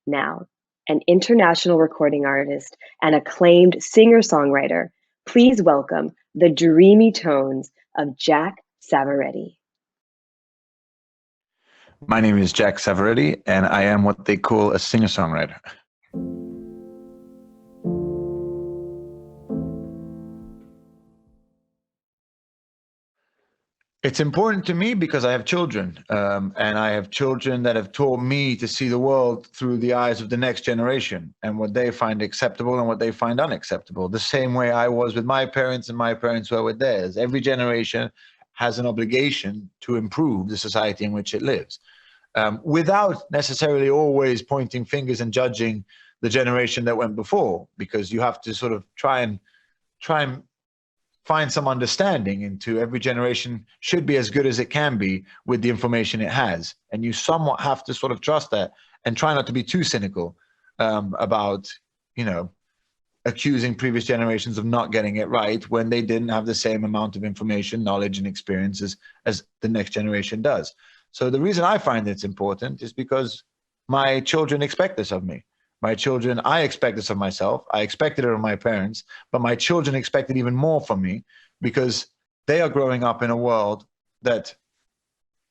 Now, an international recording artist and acclaimed singer-songwriter, please welcome the dreamy tones of Jack Savoretti. My name is Jack Savoretti, and I am what they call a singer-songwriter. It's important to me because I have children, and I have children that have taught me to see the world through the eyes of the next generation and what they find acceptable and what they find unacceptable. The same way I was with my parents and my parents were with theirs. Every generation has an obligation to improve the society in which it lives, without necessarily always pointing fingers and judging the generation that went before, because you have to sort of try and find some understanding into every generation should be as good as it can be with the information it has. And you somewhat have to sort of trust that and try not to be too cynical about, accusing previous generations of not getting it right when they didn't have the same amount of information, knowledge, and experiences as the next generation does. So the reason I find it's important is because my children expect this of me. My children, I expect this of myself. I expected it of my parents, but my children expect it even more from me because they are growing up in a world that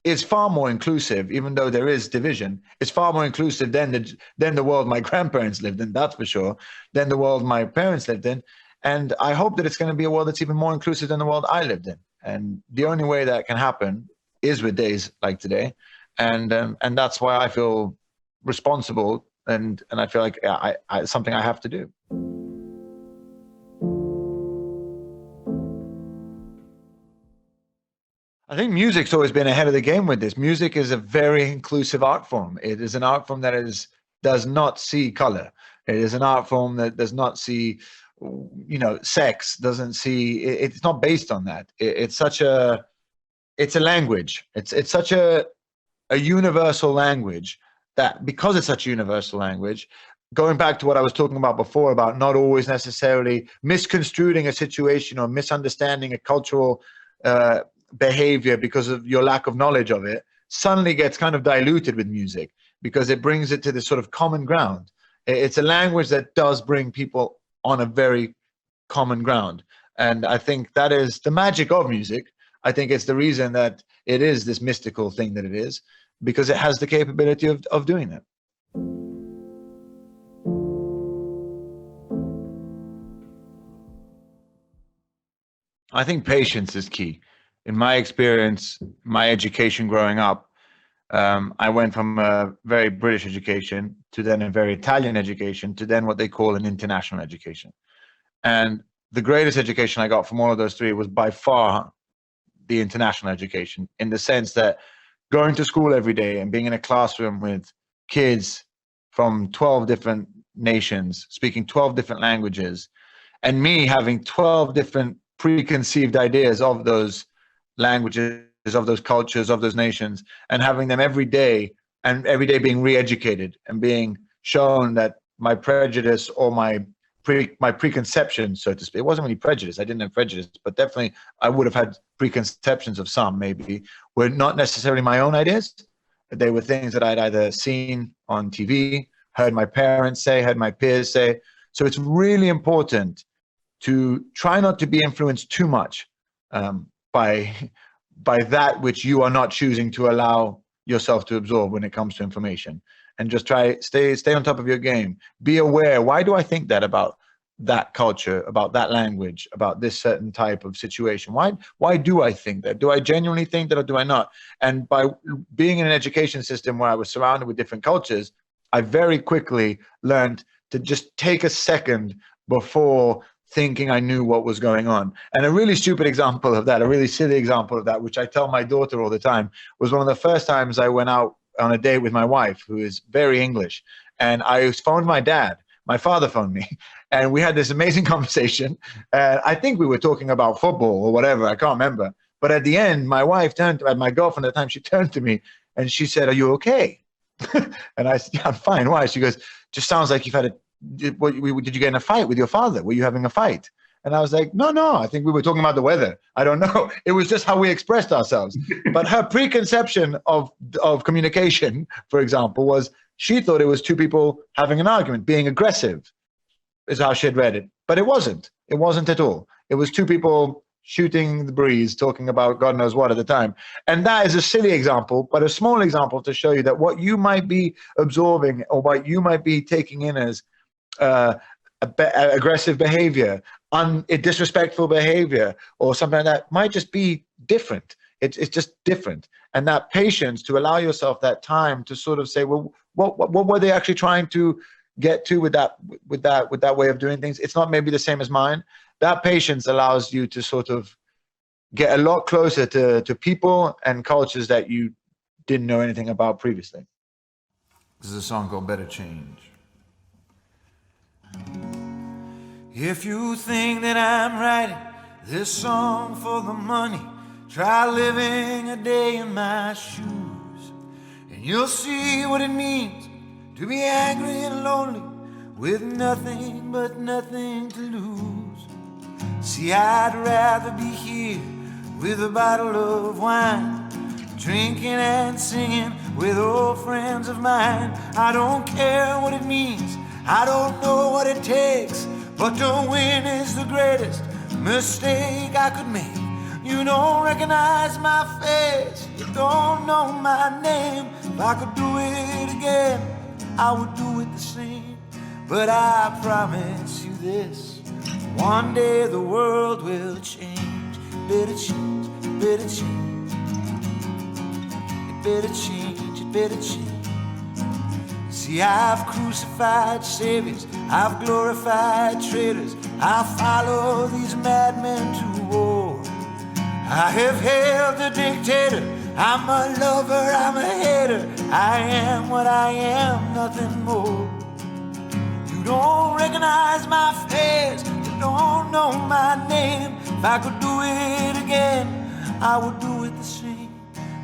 is far more inclusive, even though there is division. It's far more inclusive than the world my grandparents lived in, that's for sure, than the world my parents lived in. And I hope that it's going to be a world that's even more inclusive than the world I lived in. And the only way that can happen is with days like today. And that's why I feel responsible and I feel like it's something I have to do. I think music's always been ahead of the game with this. Music is a very inclusive art form. It is an art form that does not see color. It is an art form that does not see, sex, doesn't see, it's not based on that. It's a language. It's such a universal language that because it's such a universal language, going back to what I was talking about before about not always necessarily misconstruing a situation or misunderstanding a cultural behavior because of your lack of knowledge of it, suddenly gets kind of diluted with music because it brings it to this sort of common ground. It's a language that does bring people on a very common ground. And I think that is the magic of music. I think it's the reason that it is this mystical thing that it is, because it has the capability of doing that. I think patience is key. In my experience, my education growing up, I went from a very British education to then a very Italian education to then what they call an international education. And the greatest education I got from all of those three was by far the international education, in the sense that going to school every day and being in a classroom with kids from 12 different nations, speaking 12 different languages, and me having 12 different preconceived ideas of those languages, of those cultures, of those nations, and having them every day, and every day being re-educated and being shown that my prejudice or my preconception, so to speak, it wasn't really prejudice. I didn't have prejudice, but definitely I would have had preconceptions of some, maybe, were not necessarily my own ideas. They were things that I'd either seen on TV, heard my parents say, heard my peers say. So it's really important to try not to be influenced too much by that which you are not choosing to allow yourself to absorb when it comes to information. And just stay on top of your game. Be aware, why do I think that about that culture, about that language, about this certain type of situation? Why do I think that? Do I genuinely think that or do I not? And by being in an education system where I was surrounded with different cultures, I very quickly learned to just take a second before thinking I knew what was going on. And a really stupid example of that, a really silly example of that, which I tell my daughter all the time, was one of the first times I went out on a date with my wife, who is very English. And I phoned my dad. My father phoned me. And we had this amazing conversation. I think we were talking about football or whatever. I can't remember. But at the end, my wife my girlfriend at the time, she turned to me and she said, "Are you okay?" And I said, "Yeah, I'm fine." Why? She goes, "Just sounds like you've had did you get in a fight with your father? Were you having a fight?" And I was like, no, I think we were talking about the weather. I don't know. It was just how we expressed ourselves. But her preconception of communication, for example, was She thought it was two people having an argument, being aggressive, is how she had read it. But it wasn't. It wasn't at all. It was two people shooting the breeze, talking about God knows what at the time. And that is a silly example, but a small example to show you that what you might be absorbing or what you might be taking in as aggressive behavior, disrespectful behavior, or something like that might just be different. It's just different. And that patience to allow yourself that time to sort of say, well, what were they actually trying to get to with that way of doing things? It's not maybe the same as mine. That patience allows you to sort of get a lot closer to people and cultures that you didn't know anything about previously. This is a song called Better Change. If you think that I'm writing this song for the money, try living a day in my shoes, and you'll see what it means to be angry and lonely with nothing but nothing to lose. See, I'd rather be here with a bottle of wine, drinking and singing with old friends of mine. I don't care what it means, I don't know what it takes, but to win is the greatest mistake I could make. You don't recognize my face, you don't know my name. If I could do it again, I would do it the same. But I promise you this, one day the world will change. Better change, better change. It better change, it better change. See, I've crucified saviors, I've glorified traitors, I follow these madmen to war. I have hailed the dictator, I'm a lover, I'm a hater, I am what I am, nothing more. You don't recognize my face, you don't know my name. If I could do it again, I would do it the same.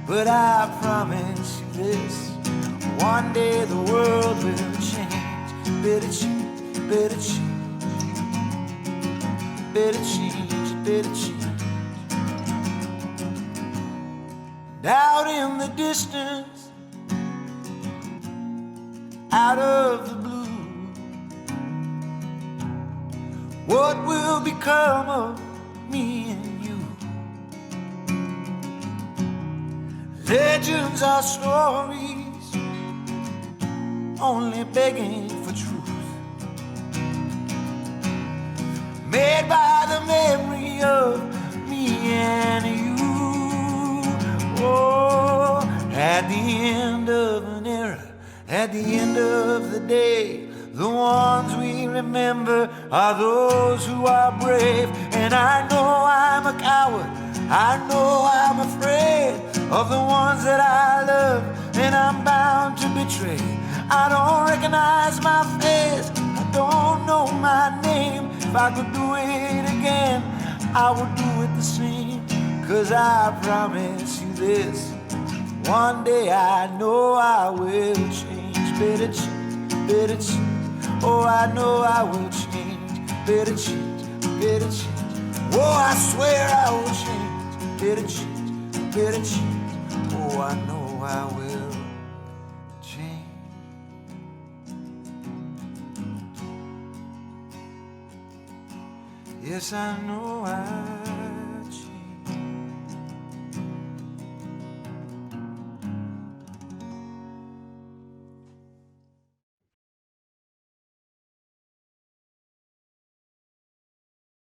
But I promise you this, one day the world will change. Better change, better change. Better change, better change. Out in the distance, out of the blue, what will become of me and you? Legends are stories, only begging for truth, made by the memory of me and you. Oh, at the end of an era, at the end of the day, the ones we remember are those who are brave. And I know I'm a coward, I know I'm afraid of the ones that I love, and I'm bound to betray. I don't recognize my face, I don't know my name. If I could do it again, I would do it the same. 'Cause I promise you this, one day I know I will change. Better change, better change. Oh, I know I will change. Better change, better change. Oh, I swear I will change. Better change, better change. Oh, I know I will change. Yes, I know I